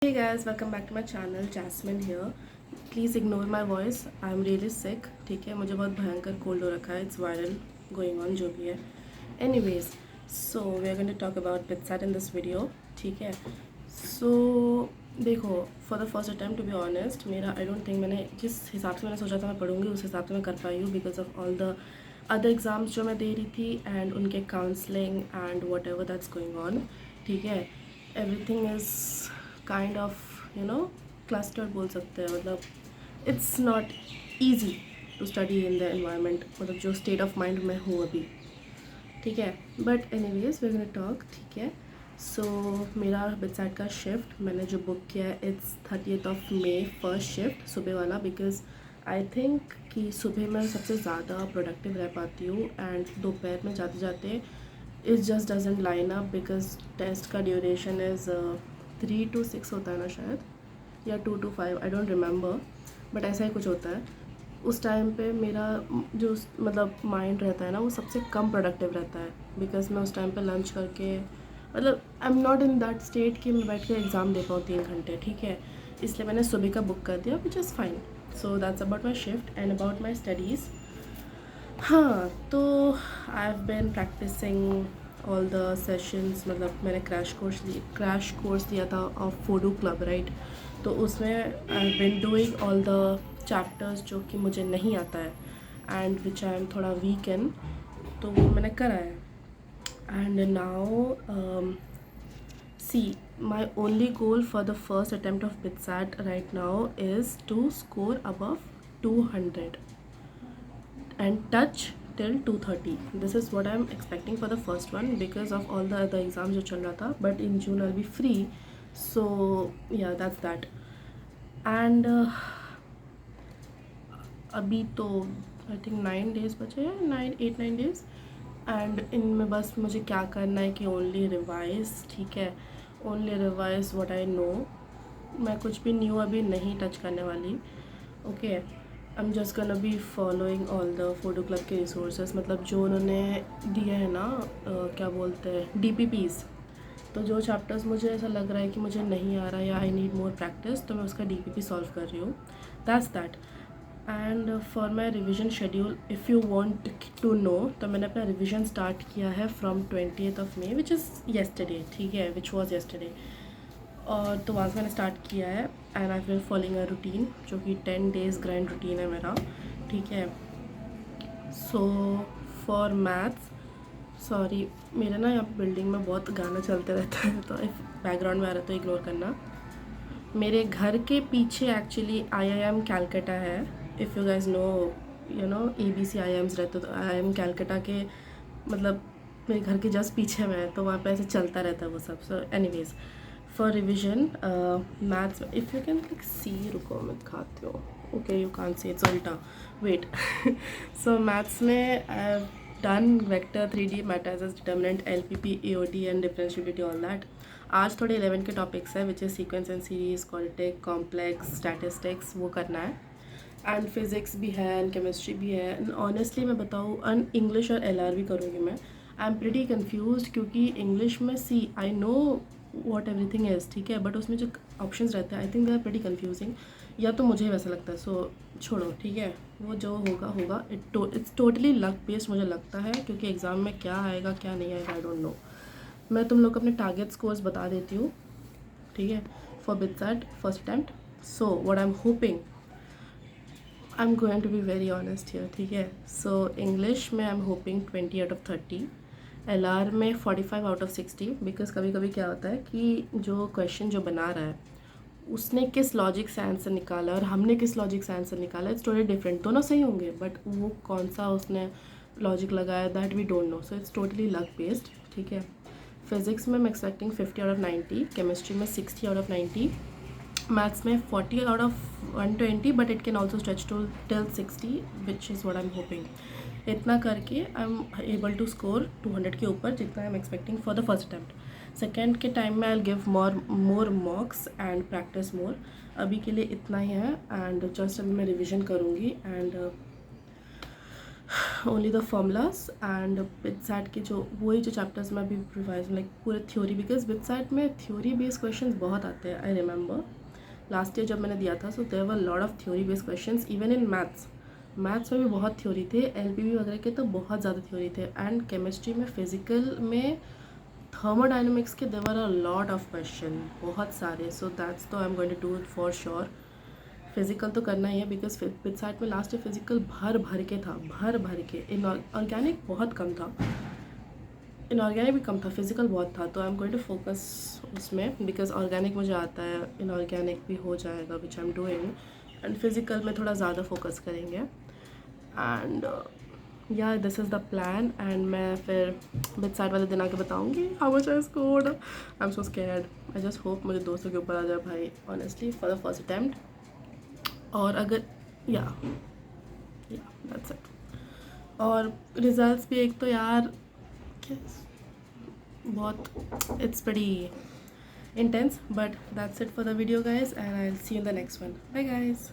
Hey guys, welcome back to my channel. Jasmine here. Please ignore my voice. I am really sick. ठीक है, मुझे बहुत भयंकर cold हो रखा है. It's viral going on जो भी है. Anyways, so we are going to talk about BitSat in this video. ठीक है. So देखो, for the first attempt to be honest, मेरा I don't think मैंने जिस हिसाब से मैंने सोचा था मैं पढ़ूँगी उस हिसाब से मैं कर पाई हूँ because of all the other exams जो मैं दे रही थी and उनके counseling and whatever that's going on. ठीक है. Everything is kind of cluster बोल सकते हैं. मतलब it's not easy to study in the environment, मतलब जो स्टेट ऑफ माइंड में हूँ अभी. ठीक है, but anyways we are gonna talk. ठीक है, सो मेरा बिटसैट का शिफ्ट मैंने जो बुक किया है it's 30th of May first shift सुबह वाला, बिकॉज आई थिंक कि सुबह मैं सबसे ज़्यादा प्रोडक्टिव रह पाती हूँ एंड दोपहर में जाते जाते it just doesn't line up because test का ड्यूरेशन इज़ 3 to 6 होता है ना शायद, या 2 to 5, I don't remember, but ऐसा ही कुछ होता है. उस टाइम पे मेरा जो मतलब माइंड रहता है ना वो सबसे कम प्रोडक्टिव रहता है, बिकॉज मैं उस टाइम पे लंच करके मतलब I am not in that state कि मैं बैठ के एग्ज़ाम दे पाऊँ 3 घंटे. ठीक है, इसलिए मैंने सुबह का बुक कर दिया, which is fine. So that's about my shift and about my studies. हाँ, तो I have been practicing all the sessions. मतलब मैंने क्रैश कोर्स लिया था ऑफ फोडू क्लब, राइट. तो उसमें I have been doing all the chapters जो कि मुझे नहीं आता है एंड विच आई एम थोड़ा वीक इन, तो वो मैंने करा है. And now see my only goal for the first attempt of BITSAT right now is to score above 200 and touch till 230. This is what I'm expecting for the first one because of all the other exams जो चल रहा था. But in June I'll be free, so yeah, that's that. And अभी तो I think 9 days बचे हैं, 9 days. And इनमें बस मुझे क्या करना है कि ओनली रिवाइज. ठीक है, only revise what I know. मैं कुछ भी न्यू अभी नहीं टच करने वाली. Okay, I am just gonna be following all the photo club के रिसोर्सेज, मतलब जो उन्होंने दिए हैं ना, क्या बोलते हैं, DPPs. तो जो चैप्टर्स मुझे ऐसा लग रहा है कि मुझे नहीं आ रहा या आई नीड मोर प्रैक्टिस, तो मैं उसका DPP सॉल्व कर रही हूँ. That's that. And for my revision schedule if you want to know, तो मैंने अपना रिविजन स्टार्ट किया है from 20th of May which is yesterday. ठीक है, विच वॉज येस्टरडे. और तो वहाँ से मैंने स्टार्ट किया है and I will following a routine जो कि 10 days ग्राइंड रूटीन है मेरा. ठीक है, सो फॉर मैथ्स, सॉरी मेरे ना यहाँ बिल्डिंग में बहुत गाना चलते रहता है, तो इफ बैकग्राउंड में आ रहा है तो इग्नोर करना. मेरे घर के पीछे एक्चुअली IIM कैलकटा है. If you guys know, you know ABC IIMs रहते, तो IIM कैलकटा के मतलब मेरे घर के जस्ट पीछे में है, तो वहाँ पे ऐसे चलता रहता है वो सब. So anyways for revision maths, if you can like see, रुको मैं दिखाती हूँ. Okay, you can't see, it's उल्टा, वेट. सो मैथ्स में I have done vector, 3D matrices, determinant, LPP, AOD and differentiability, all that. आज थोड़े 11 के topics है which is sequence and series, quadratic, complex, statistics, वो करना है. एंड फिज़िक्स भी है एंड केमिस्ट्री भी है. एंड ऑनेस्टली मैं बताऊँ, एंड इंग्लिश और LR भी करूँगी मैं. आई एम प्रिटी कन्फ्यूज क्योंकि इंग्लिश में see I know what everything is, ठीक है, बट उसमें जो ऑप्शंस रहते हैं I think they are pretty confusing, या तो मुझे वैसा लगता है. सो छोड़ो, ठीक है, वो जो होगा होगा. इट्स टोटली लक बेस्ड मुझे लगता है, क्योंकि एग्ज़ाम में क्या आएगा क्या नहीं आएगा आई डोंट नो. मैं तुम लोग अपने टारगेट स्कोर्स बता देती हूँ. ठीक है, for BITSAT first attempt. So what I am hoping, I am going to be very honest here. ठीक है, सो इंग्लिश में I am hoping 20 out of 30, LR में 45 out of 60, बिकॉज कभी कभी क्या होता है कि जो क्वेश्चन जो बना रहा है उसने किस लॉजिक से आंसर निकाला और हमने किस लॉजिक से आंसर निकाला, इट्स टोटली डिफरेंट. दोनों सही होंगे बट वो कौन सा उसने लॉजिक लगाया that we don't know. So it's totally luck based. ठीक है, फिज़िक्स में मैं एक्सपेक्टिंग 50 out of 90, केमिस्ट्री में 60 out of 90, मैथ्स में 40 out of 120, but it can also stretch to till 60 which is what I am hoping. इतना करके I am able to score 200 के ऊपर, जितना I am expecting for the first attempt. Second के time में I will give more mocks and practice more. अभी के लिए इतना ही है एंड जस्ट अभी मैं रिविजन करूँगी. And only the formulas and BITSAT के जो वही जो चैप्टर्स में अभी रिवाइज लाइक पूरे थ्योरी, बिकॉज बिटसैट में थ्योरी बेस्ड क्वेश्चंस बहुत आते हैं। आई रिमेंबर लास्ट ईयर जब मैंने दिया था, so there were lot of theory based questions even in maths में भी बहुत थ्योरी थे, एलपीवी वगैरह के तो बहुत ज़्यादा थ्योरी थे। एंड केमिस्ट्री में, फिजिकल में, थर्मोडाइनमिक्स के there were a lot of question, बहुत सारे। सो दैट्स तो I am going to do it for sure. Physical तो करना ही है बिकॉज बिटसैट में लास्ट ईयर फिजिकल भर भर के था, भर भर के। इन ऑर्गेनिक बहुत कम था, इनऑर्गेनिक भी कम था, फिजिकल बहुत था। तो I am going to focus उसमें बिकॉज ऑर्गेनिक मुझे आता है, इनऑर्गेनिक भी हो जाएगा which I am doing, and physical में थोड़ा ज़्यादा फोकस करेंगे। And yeah this is the plan. And मैं फिर बिटसैट वाले दिन आके बताऊँगी how much I scored. I am so scared, I just hope मुझे 200 के ऊपर आ जाए भाई, honestly for the first attempt. और अगर या दैट्स इट। और रिजल्ट्स भी एक तो यार बहुत it's pretty intense, but that's it for the video guys, and I'll see you in the next one. Bye guys.